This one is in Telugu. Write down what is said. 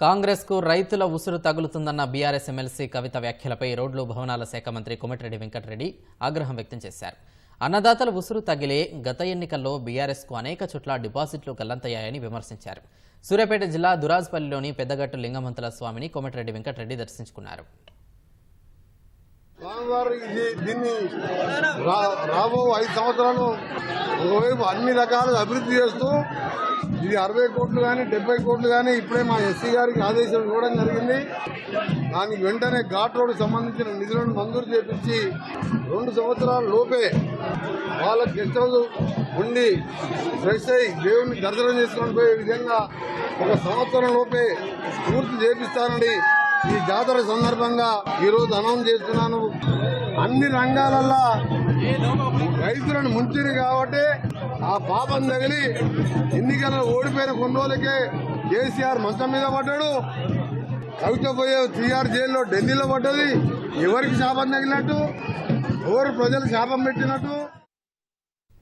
కాంగ్రెస్ కు రైతుల ఉసురు తగులుతుందన్న బీఆర్ఎస్ ఎమ్మెల్సీ కవిత వ్యాఖ్యలపై రోడ్లు భవనాల శాఖ మంత్రి కోమటిరెడ్డి వెంకటరెడ్డి ఆగ్రహం వ్యక్తం చేశారు. అన్నదాతల ఉసురు తగిలే గత ఎన్నికల్లో బీఆర్ఎస్ కు అనేక చోట్ల డిపాజిట్లు గల్లంతయ్యాయని విమర్శించారు. సూర్యాపేట జిల్లా దురాజ్పల్లిలోని పెద్దగట్టు లింగమంతుల స్వామిని కోమటిరెడ్డి వెంకటరెడ్డి దర్శించుకున్నారు. రాబో 5 సంవత్సరాలు ఒకవైపు అన్ని రకాలుగా అభివృద్ధి చేస్తూ ఇది 60 కోట్లు కానీ 70 కోట్లు కానీ ఇప్పుడే మా ఎస్సీ గారికి ఆదేశం ఇవ్వడం జరిగింది. దానికి వెంటనే ఘాట్ రోడ్డు సంబంధించిన నిధులను మంజూరు చేపించి 2 సంవత్సరాల లోపే వాళ్ళకి గెస్ట్ హౌస్ ఉండి ఫ్రెష్ అయ్యి దేవుడిని దర్శనం చేసుకొని పోయే విధంగా 1 సంవత్సరం లోపే పూర్తి చేపిస్తానని ఈ జాతర సందర్భంగా ఈరోజు అనౌన్స్ చేస్తున్నాను. అన్ని రంగాలల్లో రైతులను ముంచిరు కాబట్టి ఆ పాపం తగిలి ఎన్నికల్లో ఓడిపోయిన కొన్ని రోజులకే కేసీఆర్ మంచం మీద పడ్డాడు. కవిత పోయే తీఆర్ జైల్లో ఢిల్లీలో పడ్డది. ఎవరికి శాపం తగిలినట్టు, ఎవరు ప్రజలు శాపం పెట్టినట్టు.